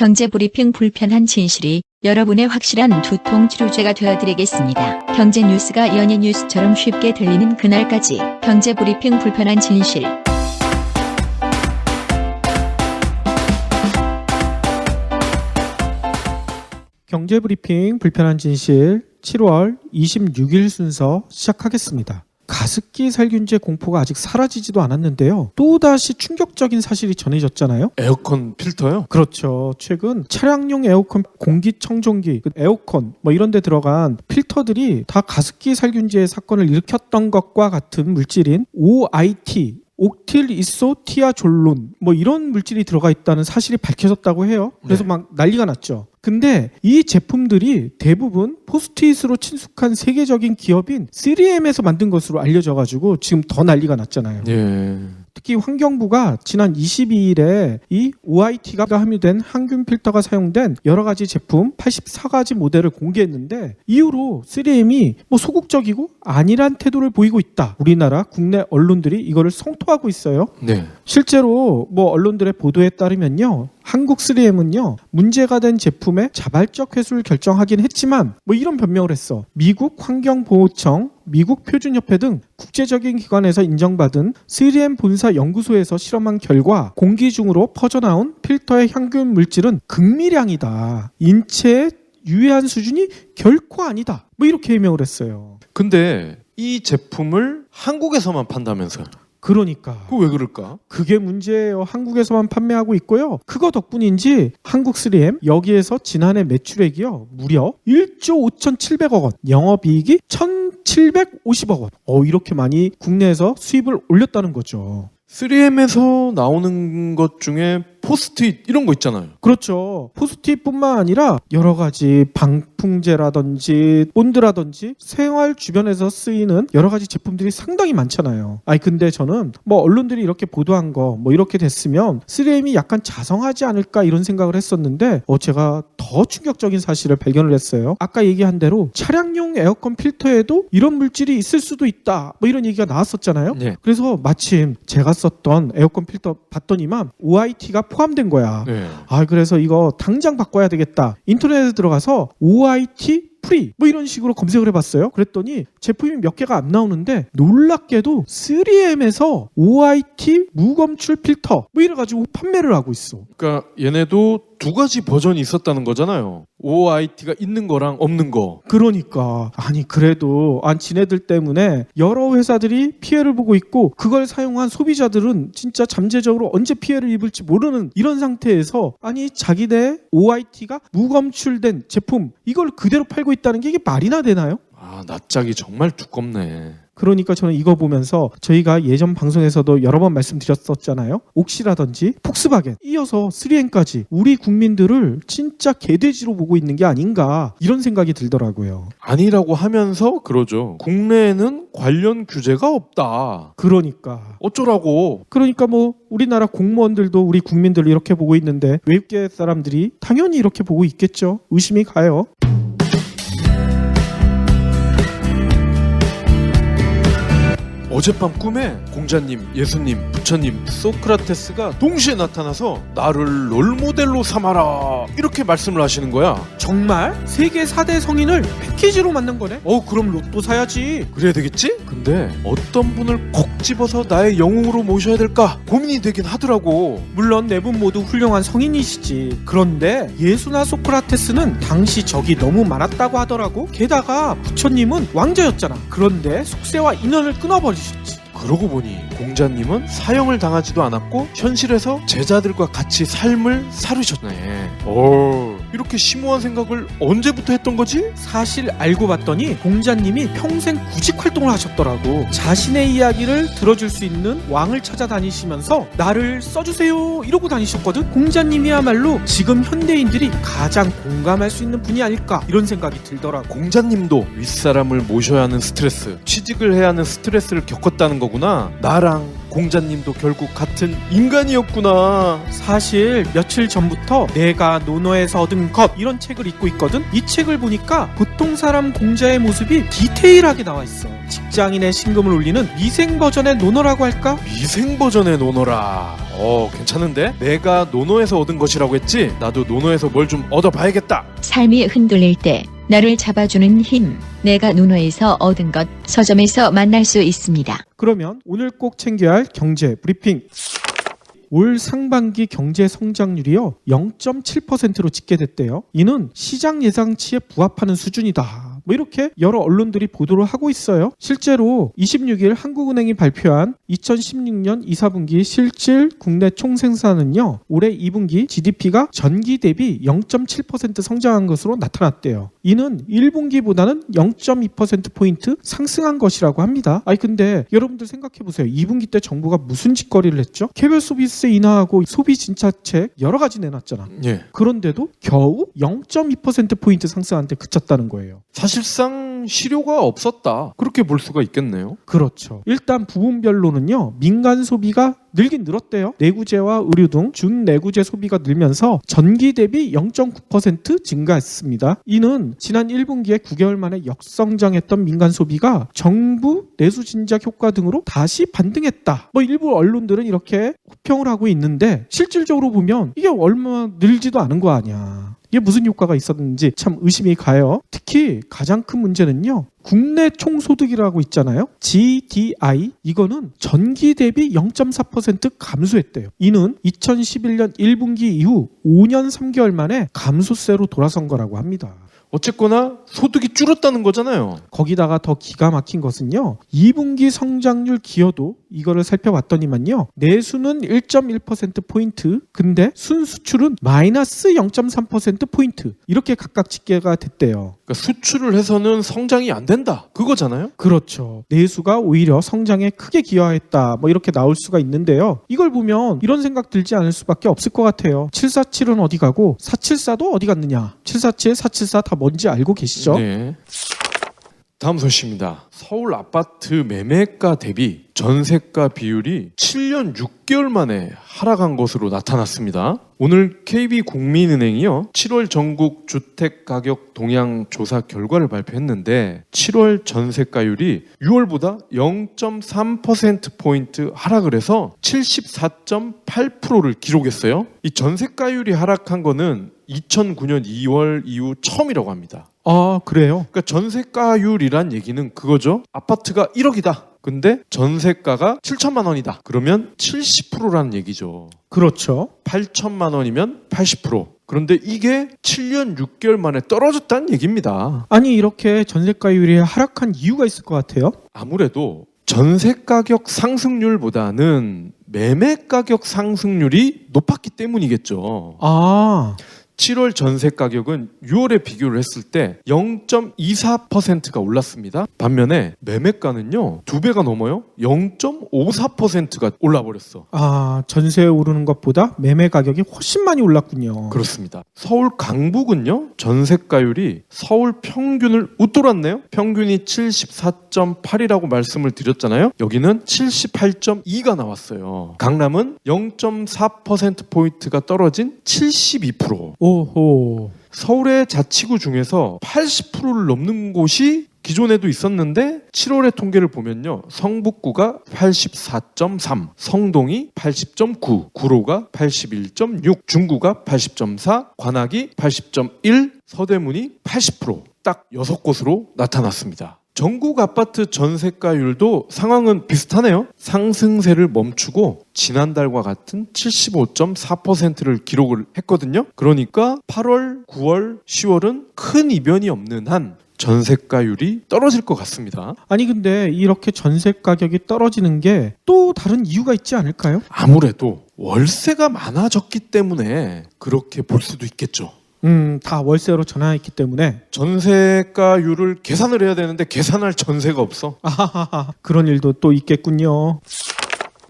경제브리핑 불편한 진실이 여러분의 확실한 두통 치료제가 되어드리겠습니다. 경제뉴스가 연예뉴스처럼 쉽게 들리는 그날까지 경제브리핑 불편한 진실. 경제브리핑 불편한 진실 7월 26일 순서 시작하겠습니다. 가습기 살균제 공포가 아직 사라지지도 않았는데요. 또다시 충격적인 사실이 전해졌잖아요. 에어컨 필터요? 그렇죠. 최근 차량용 에어컨 공기청정기, 에어컨 이런 데 들어간 필터들이 다 가습기 살균제 사건을 일으켰던 것과 같은 물질인 OIT, 옥틸 이소티아졸론 이런 물질이 들어가 있다는 사실이 밝혀졌다고 해요. 그래서 막 난리가 났죠. 근데 이 제품들이 대부분 포스트잇으로 친숙한 세계적인 기업인 3M에서 만든 것으로 알려져가지고 지금 더 난리가 났잖아요. 예. 특히 환경부가 지난 22일에 이 OIT가 함유된 항균 필터가 사용된 여러 가지 제품 84가지 모델을 공개했는데 이후로 3M이 소극적이고 안일한 태도를 보이고 있다. 우리나라 국내 언론들이 이거를 성토하고 있어요. 네. 실제로 언론들의 보도에 따르면요. 한국 3M은요. 문제가 된 제품의 자발적 회수를 결정하긴 했지만 이런 변명을 했어. 미국 환경보호청, 미국 표준협회 등 국제적인 기관에서 인정받은 3M 본사 연구소에서 실험한 결과 공기 중으로 퍼져나온 필터의 향균 물질은 극미량이다. 인체에 유해한 수준이 결코 아니다. 이렇게 해명을 했어요. 근데 이 제품을 한국에서만 판다면서요? 그러니까. 그거 왜 그럴까? 그게 문제예요. 한국에서만 판매하고 있고요. 그거 덕분인지 한국 3M 여기에서 지난해 매출액이요. 무려 1조 5,700억 원, 영업이익이 1,750억 원. 이렇게 많이 국내에서 수입을 올렸다는 거죠. 3M에서 나오는 것 중에 포스트잇 이런 거 있잖아요. 그렇죠. 포스트잇뿐만 아니라 여러 가지 방풍제라든지 본드라든지 생활 주변에서 쓰이는 여러 가지 제품들이 상당히 많잖아요. 근데 저는 언론들이 이렇게 보도한 거 이렇게 됐으면 3M이 약간 자성하지 않을까 이런 생각을 했었는데 제가 더 충격적인 사실을 발견을 했어요. 아까 얘기한 대로 차량용 에어컨 필터에도 이런 물질이 있을 수도 있다. 이런 얘기가 나왔었잖아요. 네. 그래서 마침 제가 썼던 에어컨 필터 봤더니만 OIT가 포함된 거야. 네. 그래서 이거 당장 바꿔야 되겠다. 인터넷에 들어가서 OIT 프리 이런 식으로 검색을 해봤어요. 그랬더니 제품이 몇 개가 안 나오는데 놀랍게도 3M에서 OIT 무검출 필터 이래가지고 판매를 하고 있어. 그러니까 얘네도 두 가지 버전이 있었다는 거잖아요. OIT가 있는 거랑 없는 거. 그러니까 그래도 지네들 때문에 여러 회사들이 피해를 보고 있고 그걸 사용한 소비자들은 진짜 잠재적으로 언제 피해를 입을지 모르는 이런 상태에서 자기네 OIT가 무검출된 제품 이걸 그대로 팔고 있다는 게 이게 말이나 되나요? 낯짝이 정말 두껍네. 그러니까 저는 이거 보면서 저희가 예전 방송에서도 여러 번 말씀드렸었잖아요. 옥시라든지 폭스바겐 이어서 3M까지 우리 국민들을 진짜 개돼지로 보고 있는 게 아닌가 이런 생각이 들더라고요. 아니라고 하면서 그러죠. 국내에는 관련 규제가 없다. 그러니까 어쩌라고. 그러니까 우리나라 공무원들도 우리 국민들을 이렇게 보고 있는데 외국계 사람들이 당연히 이렇게 보고 있겠죠. 의심이 가요. 어젯밤 꿈에 공자님, 예수님, 부처님, 소크라테스가 동시에 나타나서 나를 롤모델로 삼아라 이렇게 말씀을 하시는 거야. 정말? 세계 4대 성인을 패키지로 만든 거네? 그럼 로또 사야지. 그래야 되겠지? 근데 어떤 분을 콕 집어서 나의 영웅으로 모셔야 될까 고민이 되긴 하더라고. 물론 네 분 모두 훌륭한 성인이시지. 그런데 예수나 소크라테스는 당시 적이 너무 많았다고 하더라고. 게다가 부처님은 왕자였잖아. 그런데 속세와 인연을 끊어버리셨지. 그러고 보니 공자님은 사형을 당하지도 않았고 현실에서 제자들과 같이 삶을 살으셨네. 이렇게 심오한 생각을 언제부터 했던 거지? 사실 알고 봤더니 공자님이 평생 구직 활동을 하셨더라고. 자신의 이야기를 들어줄 수 있는 왕을 찾아다니시면서 나를 써주세요 이러고 다니셨거든. 공자님이야말로 지금 현대인들이 가장 공감할 수 있는 분이 아닐까 이런 생각이 들더라고. 공자님도 윗사람을 모셔야 하는 스트레스, 취직을 해야 하는 스트레스를 겪었다는 거구나. 나랑 공자님도 결국 같은 인간이었구나. 사실 며칠 전부터 내가 논어에서 얻은 것 이런 책을 읽고 있거든. 이 책을 보니까 보통 사람 공자의 모습이 디테일하게 나와 있어. 직장인의 신금을 올리는 미생 버전의 논어라고 할까? 미생 버전의 논어라. 괜찮은데? 내가 노노에서 얻은 것이라고 했지? 나도 노노에서 뭘 좀 얻어봐야겠다. 삶이 흔들릴 때 나를 잡아주는 힘. 내가 노노에서 얻은 것. 서점에서 만날 수 있습니다. 그러면 오늘 꼭 챙겨야 할 경제 브리핑. 올 상반기 경제 성장률이요 0.7%로 집계됐대요. 이는 시장 예상치에 부합하는 수준이다. 뭐 이렇게 여러 언론들이 보도를 하고 있어요. 실제로 26일 한국은행이 발표한 2016년 2, 4분기 실질 국내 총생산은요. 올해 2분기 GDP가 전기 대비 0.7% 성장한 것으로 나타났대요. 이는 1분기보다는 0.2%포인트 상승한 것이라고 합니다. 근데 여러분들 생각해보세요. 2분기 때 정부가 무슨 짓거리를 했죠? 개별 소비세 인하하고 소비 진짜책 여러 가지 내놨잖아. 예. 그런데도 겨우 0.2%포인트 상승한데 그쳤다는 거예요. 사실상 실효가 없었다. 그렇게 볼 수가 있겠네요. 그렇죠. 일단 부분별로는요. 민간 소비가 늘긴 늘었대요. 내구재와 의류 등 준내구재 소비가 늘면서 전기 대비 0.9% 증가했습니다. 이는 지난 1분기에 9개월 만에 역성장했던 민간 소비가 정부 내수 진작 효과 등으로 다시 반등했다. 일부 언론들은 이렇게 호평을 하고 있는데 실질적으로 보면 이게 얼마 늘지도 않은 거 아니야. 이게 무슨 효과가 있었는지 참 의심이 가요. 특히 가장 큰 문제는요. 국내 총소득이라고 있잖아요. GDI 이거는 전기 대비 0.4% 감소했대요. 이는 2011년 1분기 이후 5년 3개월 만에 감소세로 돌아선 거라고 합니다. 어쨌거나 소득이 줄었다는 거잖아요. 거기다가 더 기가 막힌 것은요. 2분기 성장률 기여도 이거를 살펴봤더니만요. 내수는 1.1%포인트 근데 순수출은 마이너스 0.3%포인트 이렇게 각각 집계가 됐대요. 그러니까 수출을 해서는 성장이 안 된다. 그거잖아요. 그렇죠. 내수가 오히려 성장에 크게 기여했다. 이렇게 나올 수가 있는데요. 이걸 보면 이런 생각 들지 않을 수밖에 없을 것 같아요. 747은 어디 가고 474도 어디 갔느냐. 747, 474 다 뭔지 알고 계시죠? 네. 다음 소식입니다. 서울 아파트 매매가 대비 전세가 비율이 7년 6개월 만에 하락한 것으로 나타났습니다. 오늘 KB국민은행이요 7월 전국 주택가격 동향 조사 결과를 발표했는데 7월 전세가율이 6월보다 0.3%포인트 하락을 해서 74.8%를 기록했어요. 이 전세가율이 하락한 거는 2009년 2월 이후 처음이라고 합니다. 그래요? 그러니까 전세가율이란 얘기는 그거죠. 아파트가 1억이다. 근데 전세가가 7천만 원이다. 그러면 70%라는 얘기죠. 그렇죠. 8천만 원이면 80%. 그런데 이게 7년 6개월 만에 떨어졌다는 얘기입니다. 아니 이렇게 전세가율이 하락한 이유가 있을 것 같아요. 아무래도 전세가격 상승률보다는 매매가격 상승률이 높았기 때문이겠죠. 7월 전세 가격은 6월에 비교를 했을 때 0.24%가 올랐습니다. 반면에 매매가는요 2배가 넘어요. 0.54%가 올라버렸어. 전세 오르는 것보다 매매 가격이 훨씬 많이 올랐군요. 그렇습니다. 서울 강북은요 전세가율이 서울 평균을 웃돌았네요. 평균이 74.8이라고 말씀을 드렸잖아요. 여기는 78.2가 나왔어요. 강남은 0.4%포인트가 떨어진 72%. 오호. 서울의 자치구 중에서 80%를 넘는 곳이 기존에도 있었는데 7월의 통계를 보면요. 성북구가 84.3, 성동이 80.9, 구로가 81.6, 중구가 80.4, 관악이 80.1, 서대문이 80%. 딱 6곳으로 나타났습니다. 전국 아파트 전세가율도 상황은 비슷하네요. 상승세를 멈추고 지난달과 같은 75.4%를 기록을 했거든요. 그러니까 8월, 9월, 10월은 큰 이변이 없는 한 전세가율이 떨어질 것 같습니다. 아니 근데 이렇게 전세 가격이 떨어지는 게 또 다른 이유가 있지 않을까요? 아무래도 월세가 많아졌기 때문에 그렇게 볼 수도 있겠죠. 다 월세로 전환했기 때문에 전세가율을 계산을 해야 되는데 계산할 전세가 없어. 그런 일도 또 있겠군요.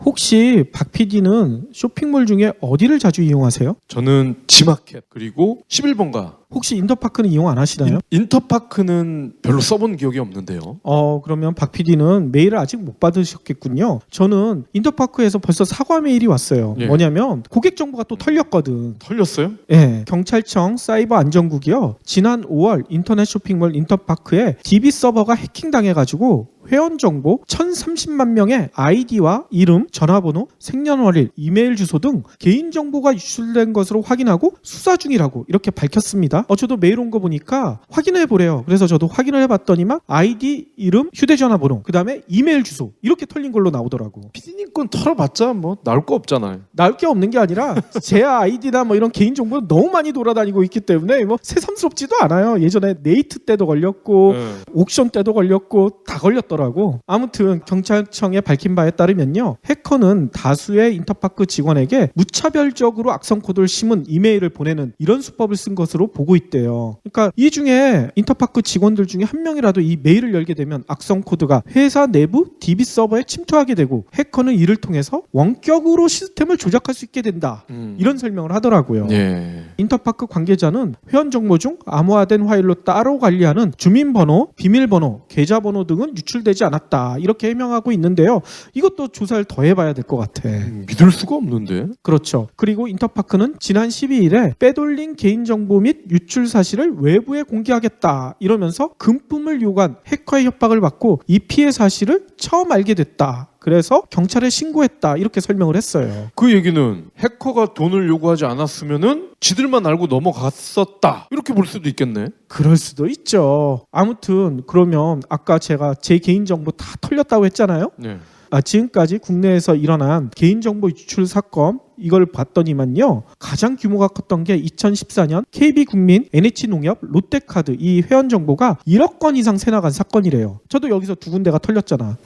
혹시 박 PD는 쇼핑몰 중에 어디를 자주 이용하세요? 저는 지마켓 그리고 11번가. 혹시 인터파크는 이용 안 하시나요? 인터파크는 별로 써본 기억이 없는데요. 그러면 박 PD는 메일을 아직 못 받으셨겠군요. 저는 인터파크에서 벌써 사과 메일이 왔어요. 예. 뭐냐면 고객 정보가 또 털렸거든. 털렸어요? 예, 경찰청 사이버 안전국이요. 지난 5월 인터넷 쇼핑몰 인터파크에 DB 서버가 해킹당해가지고 회원 정보 1,030만 명의 아이디와 이름, 전화번호, 생년월일, 이메일 주소 등 개인정보가 유출된 것으로 확인하고 수사 중이라고 이렇게 밝혔습니다. 저도 메일 온 거 보니까 확인해 보래요. 그래서 저도 확인을 해봤더니만 아이디, 이름, 휴대전화번호, 그 다음에 이메일 주소 이렇게 털린 걸로 나오더라고. 피디님 건 털어봤자 뭐 나올 거 없잖아요. 나올 게 없는 게 아니라 제 아이디나 뭐 이런 개인정보는 너무 많이 돌아다니고 있기 때문에 뭐 새삼스럽지도 않아요. 예전에 네이트 때도 걸렸고 옥션 때도 걸렸고 다 걸렸더라고. 아무튼 경찰청에 밝힌 바에 따르면요, 해커는 다수의 인터파크 직원에게 무차별적으로 악성 코드를 심은 이메일을 보내는 이런 수법을 쓴 것으로 보고 있대요. 그러니까 이 중에 인터파크 직원들 중에 한 명이라도 이 메일을 열게 되면 악성 코드가 회사 내부 DB 서버에 침투하게 되고 해커는 이를 통해서 원격으로 시스템을 조작할 수 있게 된다. 이런 설명을 하더라고요. 예. 인터파크 관계자는 회원 정보 중 암호화된 파일로 따로 관리하는 주민번호, 비밀번호, 계좌번호 등은 유출되지 않았다. 이렇게 해명하고 있는데요. 이것도 조사를 더 해봐야 될 것 같아. 믿을 수가 없는데. 그렇죠. 그리고 인터파크는 지난 12일에 빼돌린 개인정보 및 유출 사실을 외부에 공개하겠다 이러면서 금품을 요구한 해커의 협박을 받고 이 피해 사실을 처음 알게 됐다. 그래서 경찰에 신고했다 이렇게 설명을 했어요. 그 얘기는 해커가 돈을 요구하지 않았으면은 지들만 알고 넘어갔었다 이렇게 볼 수도 있겠네. 그럴 수도 있죠. 아무튼 그러면 아까 제가 제 개인정보 다 털렸다고 했잖아요. 네. 지금까지 국내에서 일어난 개인정보 유출 사건 이걸 봤더니만요, 가장 규모가 컸던 게 2014년 KB국민, NH농협, 롯데카드 이 회원 정보가 1억 건 이상 새나간 사건이래요. 저도 여기서 두 군데가 털렸잖아.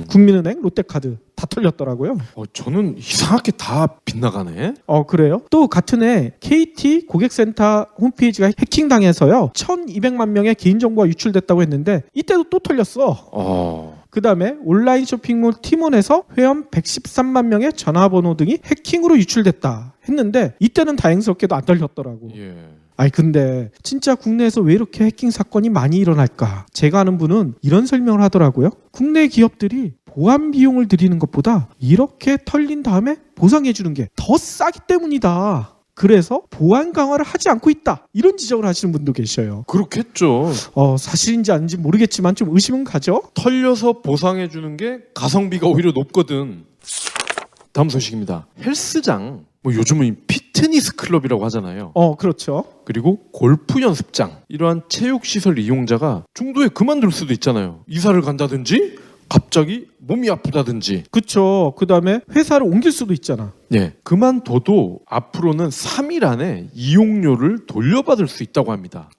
국민은행, 롯데카드 다 털렸더라고요. 저는 이상하게 다 빗나가네. 그래요? 또 같은 해 KT 고객센터 홈페이지가 해킹당해서요 1200만 명의 개인정보가 유출됐다고 했는데 이때도 또 털렸어. 그 다음에 온라인 쇼핑몰 티몬에서 회원 113만 명의 전화번호 등이 해킹으로 유출됐다 했는데 이때는 다행스럽게도 안 털렸더라고. 예. 근데 진짜 국내에서 왜 이렇게 해킹 사건이 많이 일어날까? 제가 아는 분은 이런 설명을 하더라고요. 국내 기업들이 보안 비용을 들이는 것보다 이렇게 털린 다음에 보상해 주는 게 더 싸기 때문이다. 그래서 보안 강화를 하지 않고 있다. 이런 지적을 하시는 분도 계셔요. 그렇겠죠. 사실인지 아닌지 모르겠지만 좀 의심은 가죠. 털려서 보상해 주는 게 가성비가 오히려 높거든. 다음 소식입니다. 헬스장, 뭐 요즘은 피트니스 클럽이라고 하잖아요. 그렇죠. 그리고 골프 연습장, 이러한 체육시설 이용자가 중도에 그만둘 수도 있잖아요. 이사를 간다든지 갑자기 몸이 아프다든지. 그렇죠. 그 다음에 회사를 옮길 수도 있잖아. 예, 그만둬도 앞으로는 3일 안에 이용료를 돌려받을 수 있다고 합니다.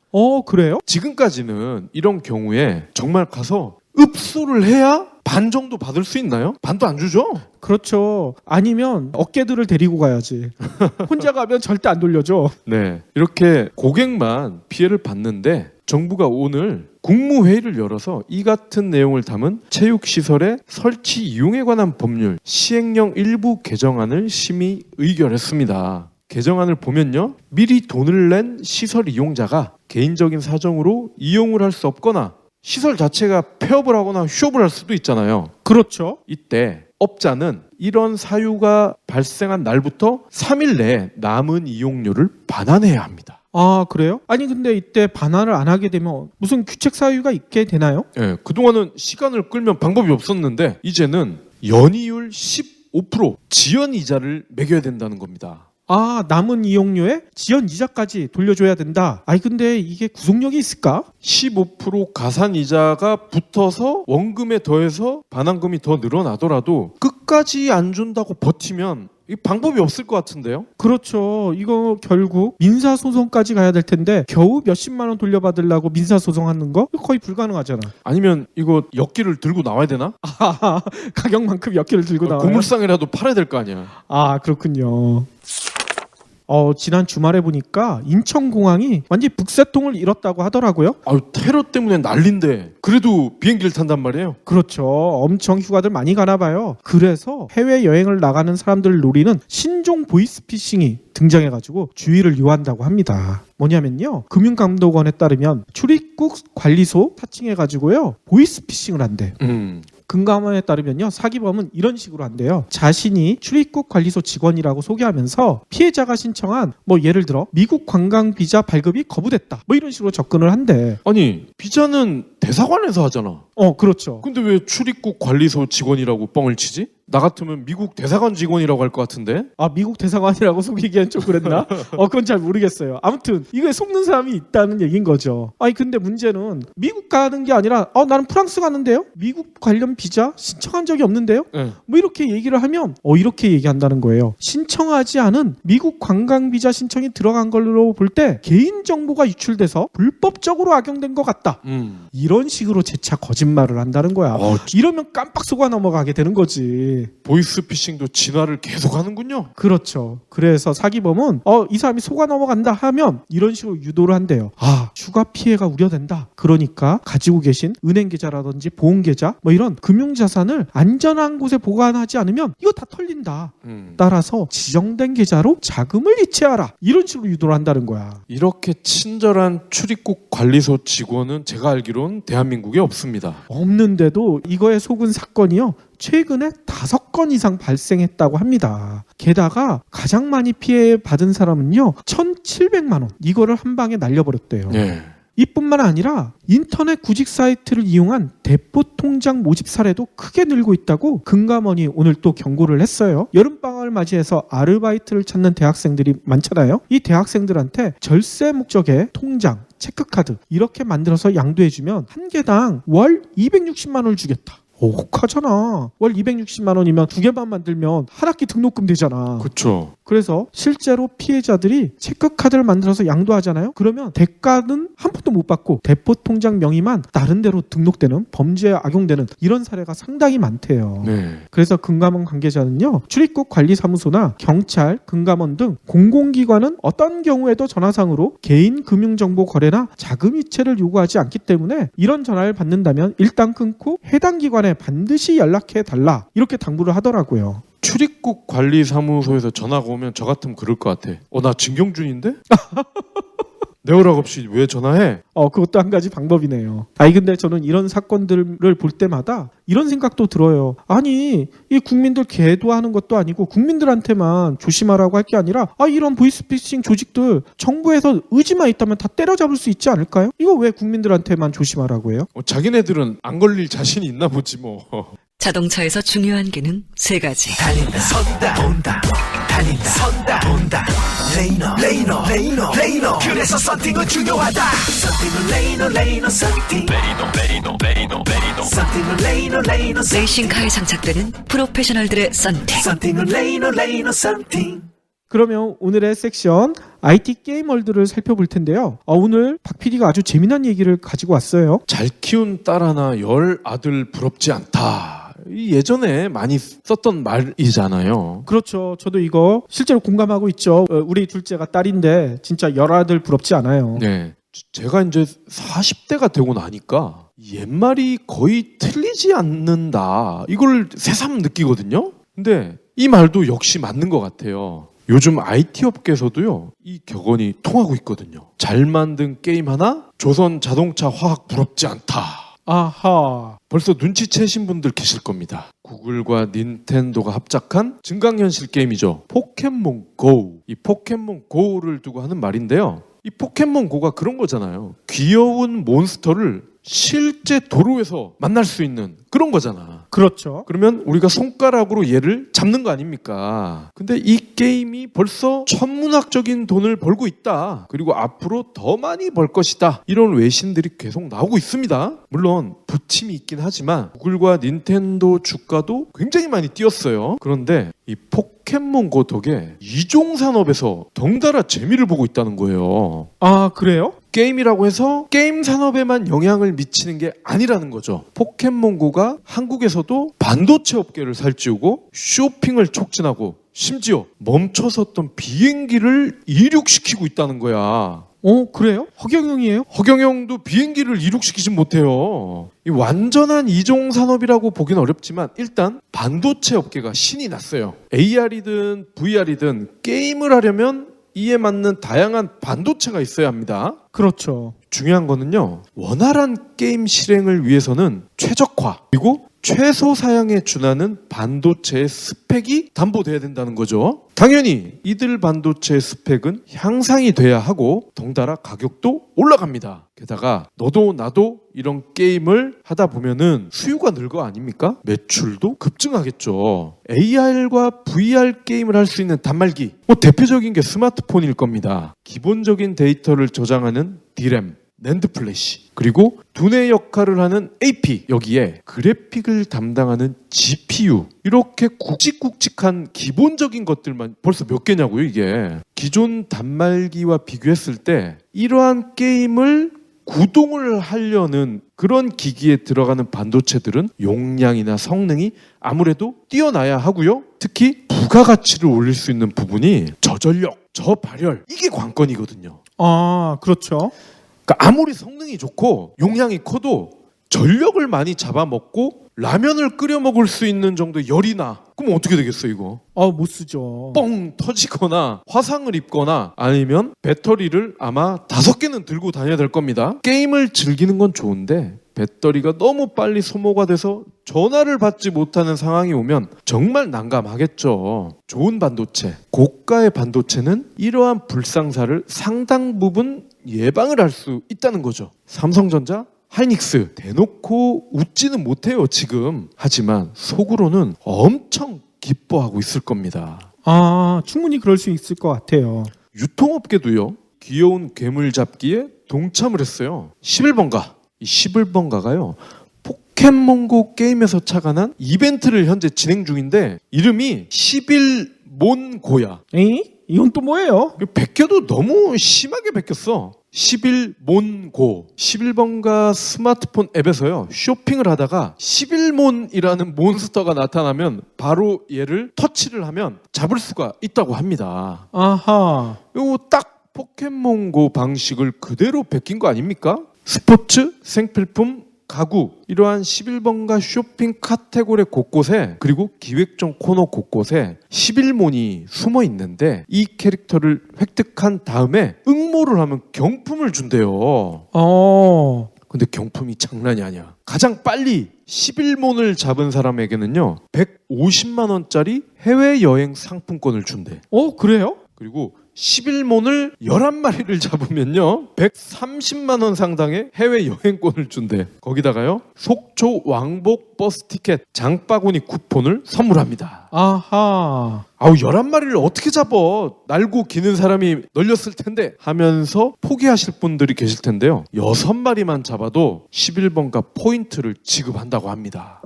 그래요? 지금까지는 이런 경우에 정말 가서 읍소를 해야 반 정도 받을 수 있나요? 반도 안 주죠? 그렇죠. 아니면 어깨들을 데리고 가야지. 혼자 가면 절대 안 돌려줘. 네, 이렇게 고객만 피해를 받는데 정부가 오늘 국무회의를 열어서 이 같은 내용을 담은 체육시설의 설치 이용에 관한 법률 시행령 일부 개정안을 심의 의결했습니다. 개정안을 보면요, 미리 돈을 낸 시설 이용자가 개인적인 사정으로 이용을 할 수 없거나 시설 자체가 폐업을 하거나 휴업을 할 수도 있잖아요. 그렇죠. 이때 업자는 이런 사유가 발생한 날부터 3일 내에 남은 이용료를 반환해야 합니다. 그래요? 아니 근데 이때 반환을 안 하게 되면 무슨 규책 사유가 있게 되나요? 예, 그동안은 시간을 끌면 방법이 없었는데 이제는 연이율 15% 지연 이자를 매겨야 된다는 겁니다. 남은 이용료에 지연 이자까지 돌려줘야 된다. 근데 이게 구속력이 있을까? 15% 가산 이자가 붙어서 원금에 더해서 반환금이 더 늘어나더라도 끝까지 안 준다고 버티면 이 방법이 없을 것 같은데요? 그렇죠. 이거 결국 민사소송까지 가야 될 텐데 겨우 몇십만 원 돌려받으려고 민사소송하는 거 거의 불가능하잖아. 아니면 이거 엿기를 들고 나와야 되나? 가격만큼 엿기를 들고 나와요? 고물상이라도 팔아야 될 거 아니야. 그렇군요. 지난 주말에 보니까 인천공항이 완전히 북새통을 잃었다고 하더라고요. 테러 때문에 난린데 그래도 비행기를 탄단 말이에요. 그렇죠. 엄청 휴가들 많이 가나 봐요. 그래서 해외여행을 나가는 사람들을 노리는 신종 보이스피싱이 등장해가지고 주의를 요한다고 합니다. 뭐냐면요, 금융감독원에 따르면 출입국 관리소 타칭해가지고요 보이스피싱을 한대. 금감원에 따르면요, 사기범은 이런 식으로 한대요. 자신이 출입국 관리소 직원이라고 소개하면서 피해자가 신청한 뭐 예를 들어 미국 관광 비자 발급이 거부됐다, 뭐 이런 식으로 접근을 한대. 아니 비자는 대사관에서 하잖아. 그렇죠. 근데 왜 출입국 관리소 직원이라고 뻥을 치지? 나 같으면 미국 대사관 직원이라고 할 것 같은데. 미국 대사관이라고 속이기엔 좀 그랬나? 그건 잘 모르겠어요. 아무튼 이거에 속는 사람이 있다는 얘기인 거죠. 아니 근데 문제는 미국 가는 게 아니라 나는 프랑스 가는데요? 미국 관련 비자 신청한 적이 없는데요? 네. 뭐 이렇게 얘기를 하면 이렇게 얘기한다는 거예요. 신청하지 않은 미국 관광 비자 신청이 들어간 걸로 볼 때 개인 정보가 유출돼서 불법적으로 악용된 것 같다. 이런 식으로 재차 거짓말을 한다는 거야. 이러면 깜빡 속아 넘어가게 되는 거지. 보이스피싱도 진화를 계속하는군요. 그렇죠. 그래서 사기범은 이 사람이 속아 넘어간다 하면 이런 식으로 유도를 한대요. 추가 피해가 우려된다. 그러니까 가지고 계신 은행 계좌라든지 보험 계좌 뭐 이런 금융 자산을 안전한 곳에 보관하지 않으면 이거 다 털린다. 따라서 지정된 계좌로 자금을 이체하라. 이런 식으로 유도를 한다는 거야. 이렇게 친절한 출입국 관리소 직원은 제가 알기로는 대한민국에 없습니다. 없는데도 이거에 속은 사건이요, 최근에 5건 이상 발생했다고 합니다. 게다가 가장 많이 피해받은 사람은요 1,700만 원, 이거를 한 방에 날려버렸대요. 네. 이뿐만 아니라 인터넷 구직 사이트를 이용한 대포 통장 모집 사례도 크게 늘고 있다고 금감원이 오늘 또 경고를 했어요. 여름방학을 맞이해서 아르바이트를 찾는 대학생들이 많잖아요. 이 대학생들한테 절세 목적의 통장, 체크카드 이렇게 만들어서 양도해주면 한 개당 월 260만 원을 주겠다. 혹하잖아. 월 260만 원이면 2개만 만들면 한 학기 등록금 되잖아. 그렇죠. 그래서 실제로 피해자들이 체크카드를 만들어서 양도하잖아요. 그러면 대가는 한 푼도 못 받고 대포 통장 명의만 다른 데로 등록되는, 범죄에 악용되는 이런 사례가 상당히 많대요. 네. 그래서 금감원 관계자는요, 출입국 관리사무소나 경찰, 금감원 등 공공기관은 어떤 경우에도 전화상으로 개인 금융정보 거래나 자금 이체를 요구하지 않기 때문에 이런 전화를 받는다면 일단 끊고 해당 기관에 반드시 연락해 달라, 이렇게 당부를 하더라고요. 출입국 관리사무소에서 전화가 오면 저 같으면 그럴 것 같아. 나 진경준인데? 내 허락 없이 왜 전화해? 그것도 한 가지 방법이네요. 근데 저는 이런 사건들을 볼 때마다 이런 생각도 들어요. 아니, 이 국민들 계도하는 것도 아니고 국민들한테만 조심하라고 할 게 아니라 이런 보이스피싱 조직들 정부에서 의지만 있다면 다 때려잡을 수 있지 않을까요? 이거 왜 국민들한테만 조심하라고 해요? 자기네들은 안 걸릴 자신이 있나 보지 뭐. 자동차에서 중요한 기능 3가지. 달린다 선다 온다 달린다 선다 온다 레이너 그래서 썬팅은 중요하다. 썬팅은 레이너 썬팅 썬팅은 레이너 레이싱카에 장착되는 프로페셔널들의 썬팅. 썬팅은 레이너 썬팅. 그러면 오늘의 섹션 IT 게임월드를 살펴볼 텐데요. 오늘 박 PD가 아주 재미난 얘기를 가지고 왔어요. 잘 키운 딸 하나 10 아들 부럽지 않다. 예전에 많이 썼던 말이잖아요. 그렇죠. 저도 이거 실제로 공감하고 있죠. 우리 둘째가 딸인데 진짜 열아들 부럽지 않아요. 네. 제가 이제 40대가 되고 나니까 옛말이 거의 틀리지 않는다, 이걸 새삼 느끼거든요. 근데 이 말도 역시 맞는 것 같아요. 요즘 IT 업계에서도요, 이 격언이 통하고 있거든요. 잘 만든 게임 하나, 조선 자동차 화학 부럽지 않다. 아하. 벌써 눈치채신 분들 계실 겁니다. 구글과 닌텐도가 합작한 증강현실 게임이죠. 포켓몬 고. 이 포켓몬 고를 두고 하는 말인데요. 이 포켓몬 고가 그런 거잖아요. 귀여운 몬스터를 실제 도로에서 만날 수 있는 그런 거잖아. 그렇죠. 그러면 우리가 손가락으로 얘를 잡는 거 아닙니까? 근데 이 게임이 벌써 천문학적인 돈을 벌고 있다. 그리고 앞으로 더 많이 벌 것이다. 이런 외신들이 계속 나오고 있습니다. 물론 부침이 있긴 하지만 구글과 닌텐도 주가도 굉장히 많이 뛰었어요. 그런데 이 포켓몬고 덕에 이종산업에서 덩달아 재미를 보고 있다는 거예요. 그래요? 게임이라고 해서 게임 산업에만 영향을 미치는 게 아니라는 거죠. 포켓몬고가 한국에서도 반도체 업계를 살찌우고 쇼핑을 촉진하고 심지어 멈춰섰던 비행기를 이륙시키고 있다는 거야. 그래요? 허경영이에요? 허경영도 비행기를 이륙시키진 못해요. 이 완전한 이종 산업이라고 보기는 어렵지만 일단 반도체 업계가 신이 났어요. AR이든 VR이든 게임을 하려면 이에 맞는 다양한 반도체가 있어야 합니다. 그렇죠. 중요한 거는요. 원활한 게임 실행을 위해서는 최적화 그리고 최소 사양에 준하는 반도체의 스펙이 담보돼야 된다는 거죠. 당연히 이들 반도체의 스펙은 향상이 돼야 하고 덩달아 가격도 올라갑니다. 게다가 너도 나도 이런 게임을 하다 보면은 수요가 늘 거 아닙니까? 매출도 급증하겠죠. AR과 VR 게임을 할 수 있는 단말기, 대표적인 게 스마트폰일 겁니다. 기본적인 데이터를 저장하는 DRAM, 낸드 플래시, 그리고 두뇌 역할을 하는 AP, 여기에 그래픽을 담당하는 GPU, 이렇게 굵직굵직한 기본적인 것들만 벌써 몇 개냐고요 이게. 기존 단말기와 비교했을 때 이러한 게임을 구동을 하려는 그런 기기에 들어가는 반도체들은 용량이나 성능이 아무래도 뛰어나야 하고요. 특히 부가가치를 올릴 수 있는 부분이 저전력, 저발열, 이게 관건이거든요. 아, 그렇죠. 그러니까 아무리 성능이 좋고 용량이 커도 전력을 많이 잡아먹고 라면을 끓여 먹을 수 있는 정도의 열이 나. 그럼 어떻게 되겠어 이거? 못 쓰죠. 뻥 터지거나 화상을 입거나 아니면 배터리를 아마 5개는 들고 다녀야 될 겁니다. 게임을 즐기는 건 좋은데 배터리가 너무 빨리 소모가 돼서 전화를 받지 못하는 상황이 오면 정말 난감하겠죠. 좋은 반도체, 고가의 반도체는 이러한 불상사를 상당 부분 예방을 할 수 있다는 거죠. 삼성전자, 하이닉스 대놓고 웃지는 못해요 지금. 하지만 속으로는 엄청 기뻐하고 있을 겁니다. 충분히 그럴 수 있을 것 같아요. 유통업계도요. 귀여운 괴물 잡기에 동참을 했어요. 11번가. 이 11번가가요. 포켓몬고 게임에서 착안한 이벤트를 현재 진행 중인데 이름이 11몬고야. 에이? 이건 또 뭐예요? 베껴도 너무 심하게 베꼈어. 11몬고. 11번가 스마트폰 앱에서요. 쇼핑을 하다가 11몬이라는 몬스터가 나타나면 바로 얘를 터치를 하면 잡을 수가 있다고 합니다. 아하. 이거 딱 포켓몬고 방식을 그대로 베낀 거 아닙니까? 스포츠, 생필품, 가구, 이러한 11번가 쇼핑 카테고리 곳곳에 그리고 기획전 코너 곳곳에 11몬이 숨어 있는데 이 캐릭터를 획득한 다음에 응모를 하면 경품을 준대요. 근데 경품이 장난이 아니야. 가장 빨리 11몬을 잡은 사람에게는요 150만 원짜리 해외여행 상품권을 준대. 그래요? 그리고 11몬을 11마리를 잡으면요 130만 원 상당의 해외 여행권을 준대. 거기다가요 속초 왕복 버스 티켓 장바구니 쿠폰을 선물합니다. 아하. 11마리를 어떻게 잡어? 날고 기는 사람이 널렸을 텐데 하면서 포기하실 분들이 계실 텐데요. 6마리만 잡아도 11번가 포인트를 지급한다고 합니다.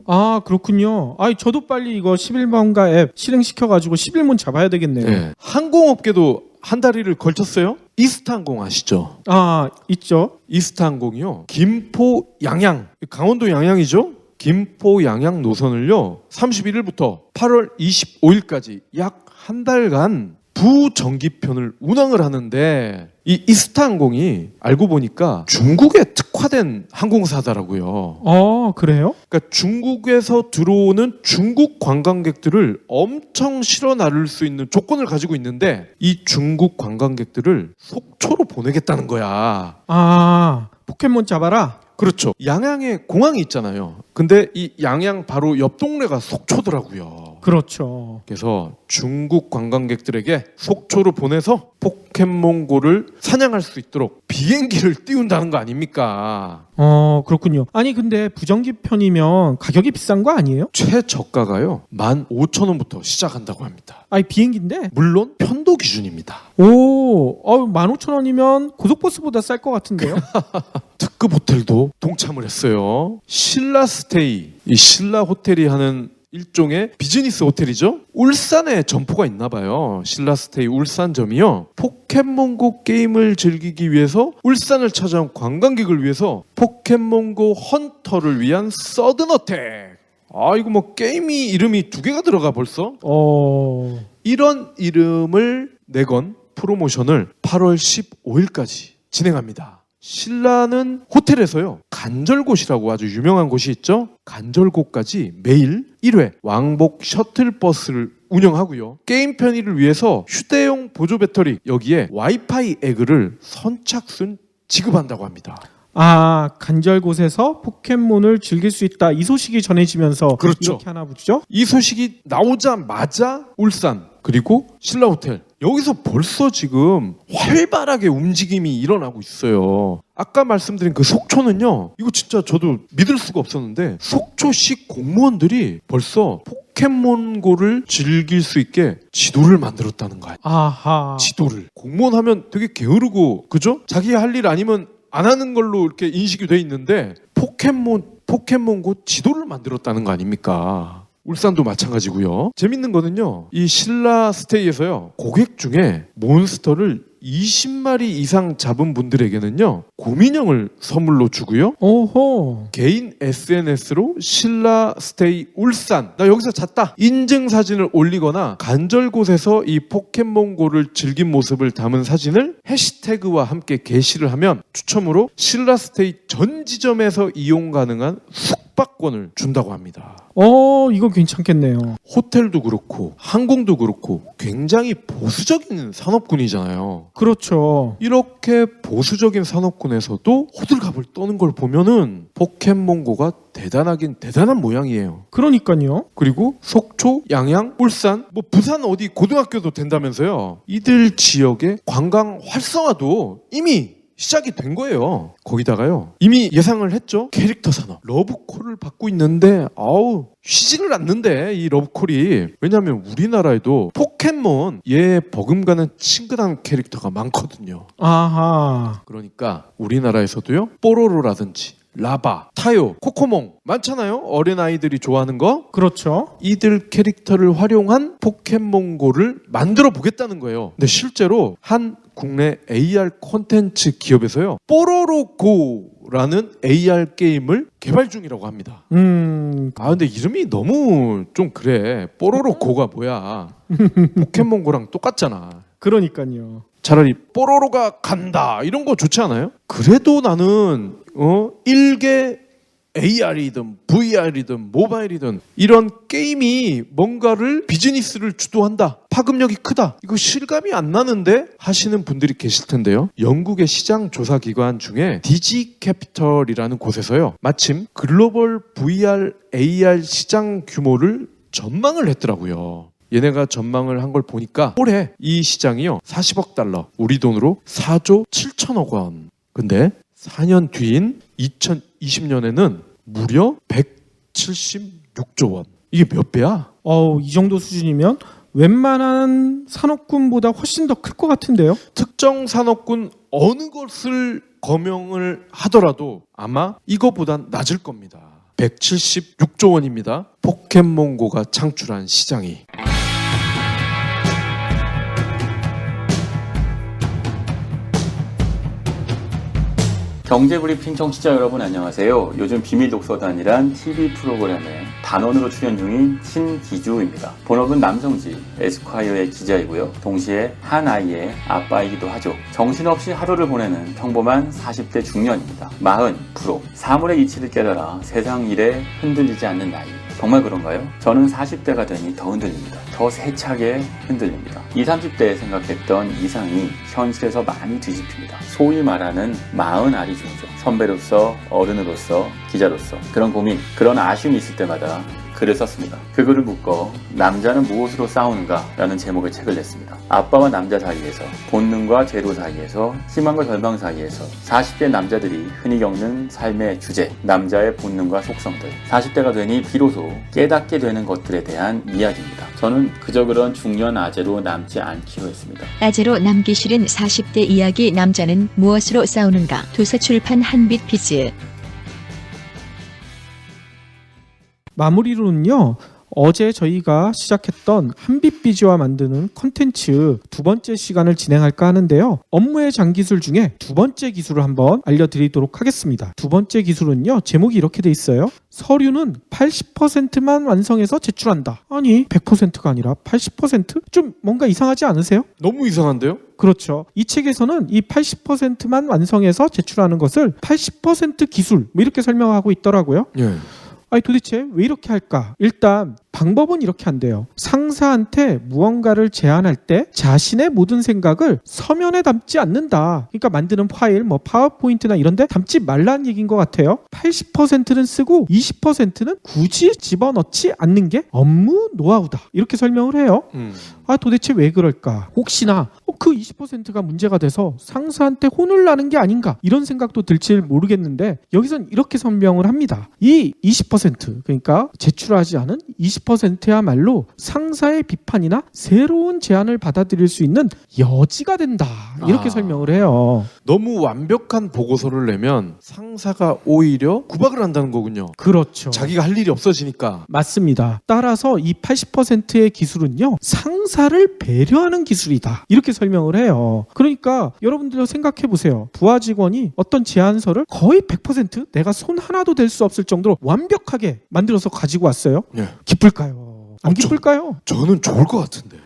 그렇군요. 저도 빨리 이거 11번가 앱 실행시켜가지고 11몬 잡아야 되겠네요. 네. 항공업계도 한 다리를 걸쳤어요. 이스타항공 아시죠? 있죠. 이스타항공이요. 김포 양양, 강원도 양양이죠. 김포 양양 노선을요 31일부터 8월 25일까지 약 한 달간 부정기편을 운항을 하는데 이 이스타항공이 알고 보니까 중국에 특화된 항공사더라고요. 그래요? 그러니까 중국에서 들어오는 중국 관광객들을 엄청 실어 나를 수 있는 조건을 가지고 있는데 이 중국 관광객들을 속초로 보내겠다는 거야. 포켓몬 잡아라? 그렇죠. 양양에 공항이 있잖아요. 근데 이 양양 바로 옆 동네가 속초더라고요. 그렇죠. 그래서 중국 관광객들에게 속초로 보내서 포켓몬고를 사냥할 수 있도록 비행기를 띄운다는 거 아닙니까? 그렇군요. 근데 부정기편이면 가격이 비싼 거 아니에요? 최저가가요 15,000원부터 시작한다고 합니다. 비행기인데? 물론 편도 기준입니다. 15,000원이면 고속버스보다 쌀 것 같은데요? 특급 호텔도 동참을 했어요. 신라스테이, 이 신라 호텔이 하는 일종의 비즈니스 호텔이죠. 울산에 점포가 있나 봐요. 신라스테이 울산점이요. 포켓몬고 게임을 즐기기 위해서 울산을 찾아온 관광객을 위해서 포켓몬고 헌터를 위한 서든어택. 이거 뭐 게임이 이름이 2개가 들어가 벌써. 이런 이름을 내건 프로모션을 8월 15일까지 진행합니다. 신라는 호텔에서요 간절곶이라고 아주 유명한 곳이 있죠. 간절곶까지 매일 1회 왕복 셔틀버스를 운영하고요. 게임 편의를 위해서 휴대용 보조 배터리 여기에 와이파이 에그를 선착순 지급한다고 합니다. 아, 간절 곳에서 포켓몬을 즐길 수 있다. 이 소식이 전해지면서 그렇죠. 이렇게 하나 보죠. 이 소식이 나오자마자 울산 그리고 신라호텔 여기서 벌써 지금 활발하게 움직임이 일어나고 있어요. 아까 말씀드린 그 속초는요. 이거 진짜 저도 믿을 수가 없었는데 속초시 공무원들이 벌써 포켓몬고를 즐길 수 있게 지도를 만들었다는 거예요. 아하. 지도를. 공무원 하면 되게 게으르고 그죠? 자기 할 일 아니면 안 하는 걸로 이렇게 인식이 돼 있는데 포켓몬고 지도를 만들었다는 거 아닙니까? 울산도 마찬가지고요. 재밌는 거는요. 이 신라스테이에서요. 고객 중에 몬스터를 20마리 이상 잡은 분들에게는요. 곰인형을 선물로 주고요. 오호. 개인 SNS로 신라스테이 울산 나 여기서 잤다 인증 사진을 올리거나 간절 곳에서 이 포켓몬고를 즐긴 모습을 담은 사진을 해시태그와 함께 게시를 하면 추첨으로 신라스테이 전 지점에서 이용 가능한 숙박권을 준다고 합니다. 이거 괜찮겠네요. 호텔도 그렇고 항공도 그렇고 굉장히 보수적인 산업군이잖아요. 그렇죠. 이렇게 보수적인 산업군에서도 호들갑을 떠는 걸 보면은 포켓몬고가 대단하긴 대단한 모양이에요. 그러니까요. 그리고 속초, 양양, 울산, 뭐 부산 어디 고등학교도 된다면서요. 이들 지역의 관광 활성화도 이미 시작이 된 거예요. 거기다가요. 이미 예상을 했죠. 캐릭터 산업. 러브콜을 받고 있는데 쉬지를 않는데 이 러브콜이. 왜냐하면 우리나라에도 포켓몬 얘 버금가는 친근한 캐릭터가 많거든요. 아하. 그러니까 우리나라에서도요. 뽀로로라든지 라바, 타요, 코코몽 많잖아요. 어린아이들이 좋아하는 거. 그렇죠. 이들 캐릭터를 활용한 포켓몬고를 만들어 보겠다는 거예요. 근데 실제로 한 국내 AR 콘텐츠 기업에서요. 뽀로로고라는 AR 게임을 개발 중이라고 합니다. 근데 이름이 너무 좀 그래. 뽀로로고가 뭐야. 포켓몬고랑 똑같잖아. 그러니까요. 차라리 뽀로로가 간다 이런 거 좋지 않아요? 그래도 나는 일개 AR이든 VR이든 모바일이든 이런 게임이 뭔가를 비즈니스를 주도한다. 파급력이 크다. 이거 실감이 안 나는데 하시는 분들이 계실 텐데요. 영국의 시장 조사 기관 중에 디지캐피털이라는 곳에서요. 마침 글로벌 VR, AR 시장 규모를 전망을 했더라고요. 얘네가 전망을 한 걸 보니까 올해 이 시장이요 40억 달러 우리 돈으로 4조 7천억 원. 근데 4년 뒤인 2020년에는 무려 176조 원. 이게 몇 배야? 이 정도 수준이면 웬만한 산업군보다 훨씬 더 클 것 같은데요. 특정 산업군 어느 것을 거명을 하더라도 아마 이거보단 낮을 겁니다. 176조 원입니다. 포켓몬고가 창출한 시장이. 경제브리핑 청취자 여러분 안녕하세요. 요즘 비밀독서단이란 TV 프로그램에 단원으로 출연 중인 신기주입니다. 본업은 남성지 에스콰이어의 기자이고요. 동시에 한 아이의 아빠이기도 하죠. 정신없이 하루를 보내는 평범한 40대 중년입니다. 40%. 사물의 이치를 깨달아 세상 일에 흔들리지 않는 나이. 정말 그런가요? 저는 40대가 되니 더 흔들립니다. 더 세차게 흔들립니다. 20, 30대에 생각했던 이상이 현실에서 많이 뒤집힙니다. 소위 말하는 40알이 중이죠. 선배로서, 어른으로서, 기자로서 그런 고민, 그런 아쉬움이 있을 때마다 글을 썼습니다. 그 글을 묶어 남자는 무엇으로 싸우는가 라는 제목의 책을 냈습니다. 아빠와 남자 사이에서, 본능과 제로 사이에서, 희망과 절망 사이에서 40대 남자들이 흔히 겪는 삶의 주제, 남자의 본능과 속성들, 40대가 되니 비로소 깨닫게 되는 것들에 대한 이야기입니다. 저는 그저 그런 중년 아재로 남지 않기로 했습니다. 아재로 남기 싫은 40대 이야기. 남자는 무엇으로 싸우는가. 도서출판 한빛비즈. 마무리로는요. 어제 저희가 시작했던 한빛비즈와 만드는 컨텐츠 두 번째 시간을 진행할까 하는데요. 업무의 장기술 중에 두 번째 기술을 한번 알려드리도록 하겠습니다. 두 번째 기술은요. 제목이 이렇게 돼 있어요. 서류는 80%만 완성해서 제출한다. 아니 100%가 아니라 80%? 좀 뭔가 이상하지 않으세요? 너무 이상한데요? 그렇죠. 이 책에서는 이 80%만 완성해서 제출하는 것을 80% 기술 이렇게 설명하고 있더라고요. 예. 아니 도대체 왜 이렇게 할까? 일단 방법은 이렇게 한대요. 상사한테 무언가를 제안할 때 자신의 모든 생각을 서면에 담지 않는다. 그러니까 만드는 파일, 뭐 파워포인트나 이런 데 담지 말라는 얘기인 것 같아요. 80%는 쓰고 20%는 굳이 집어넣지 않는 게 업무 노하우다. 이렇게 설명을 해요. 도대체 왜 그럴까? 혹시나 그 20%가 문제가 돼서 상사한테 혼을 나는 게 아닌가? 이런 생각도 들지 모르겠는데 여기선 이렇게 설명을 합니다. 이 20% 그러니까 제출하지 않은 20%야말로 상사의 비판이나 새로운 제안을 받아들일 수 있는 여지가 된다. 이렇게 설명을 해요. 너무 완벽한 보고서를 내면 상사가 오히려 구박을 한다는 거군요. 그렇죠. 자기가 할 일이 없어지니까. 맞습니다. 따라서 이 80%의 기술은요, 상사를 배려하는 기술이다. 이렇게 설명을 해요. 그러니까 여러분들도 생각해 보세요. 부하 직원이 어떤 제안서를 거의 100% 내가 손 하나도 댈 수 없을 정도로 완벽하게 만들어서 가지고 왔어요. 네. 기쁠까요? 안 기쁠까요? 저는 좋을 것 같은데.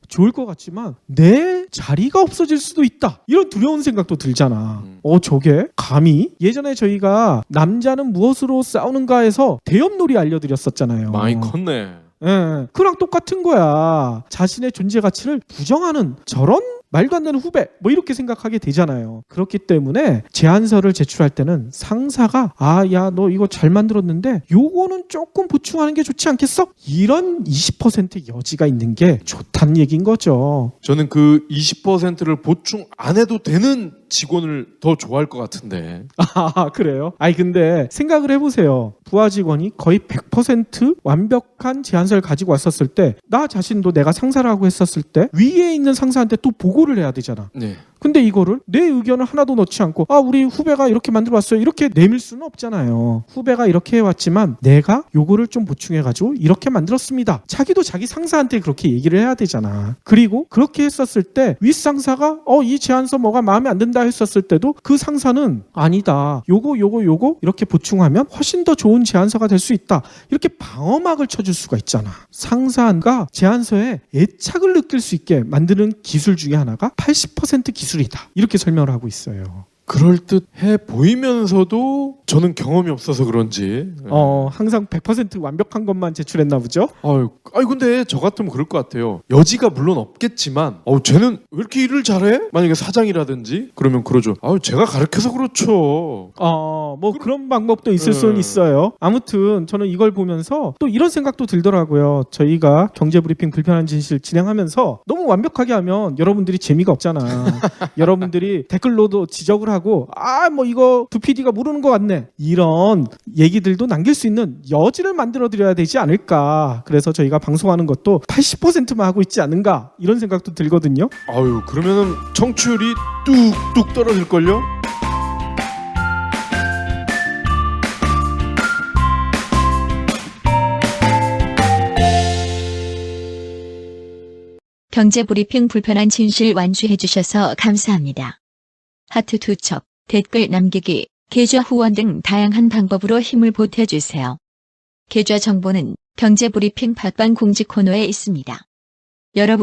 좋을 것 같지만 내 자리가 없어질 수도 있다. 이런 두려운 생각도 들잖아. 저게 감히 예전에 저희가 남자는 무엇으로 싸우는가에서 대엽놀이 알려드렸었잖아요. 많이 컸네. 예, 그랑 똑같은 거야. 자신의 존재 가치를 부정하는 저런 말도 안 되는 후배 뭐 이렇게 생각하게 되잖아요. 그렇기 때문에 제안서를 제출할 때는 상사가 야 너 이거 잘 만들었는데 요거는 조금 보충하는 게 좋지 않겠어? 이런 20% 여지가 있는 게 좋다는 얘기인 거죠. 저는 그 20%를 보충 안 해도 되는 직원을 더 좋아할 것 같은데. 그래요? 근데 생각을 해보세요. 부하 직원이 거의 100% 완벽한 제안서를 가지고 왔었을 때 나 자신도 내가 상사라고 했었을 때 위에 있는 상사한테 또 보고를 해야 되잖아. 네. 근데 이거를 내 의견을 하나도 넣지 않고 우리 후배가 이렇게 만들어 왔어요. 이렇게 내밀 수는 없잖아요. 후배가 이렇게 해왔지만 내가 요거를 좀 보충해가지고 이렇게 만들었습니다. 자기도 자기 상사한테 그렇게 얘기를 해야 되잖아. 그리고 그렇게 했었을 때 윗상사가 이 제안서 뭐가 마음에 안 든다 했었을 때도 그 상사는 아니다. 요거 이렇게 보충하면 훨씬 더 좋은 제안서가 될 수 있다. 이렇게 방어막을 쳐줄 수가 있잖아. 상사가 제안서에 애착을 느낄 수 있게 만드는 기술 중에 하나가 80% 기술이다. 이렇게 설명을 하고 있어요. 그럴듯해 보이면서도 저는 경험이 없어서 그런지 항상 100% 완벽한 것만 제출했나 보죠? 근데 저 같으면 그럴 것 같아요. 여지가 물론 없겠지만 쟤는 왜 이렇게 일을 잘해? 만약에 사장이라든지 그러면 그러죠. 제가 가르쳐서 그렇죠. 그런 방법도 있을 수는 있어요. 아무튼 저는 이걸 보면서 또 이런 생각도 들더라고요. 저희가 경제브리핑 불편한 진실 진행하면서 너무 완벽하게 하면 여러분들이 재미가 없잖아. 여러분들이 댓글로도 지적을 하고 이거 두 PD가 모르는 것 같네. 이런 얘기들도 남길 수 있는 여지를 만들어 드려야 되지 않을까. 그래서 저희가 방송하는 것도 80%만 하고 있지 않은가 이런 생각도 들거든요. 그러면은 청취율이 뚝뚝 떨어질걸요? 경제브리핑 불편한 진실 완주해 주셔서 감사합니다. 하트 투척, 댓글 남기기, 계좌 후원 등 다양한 방법으로 힘을 보태주세요. 계좌 정보는 경제브리핑 팟빵 공지 코너에 있습니다. 여러분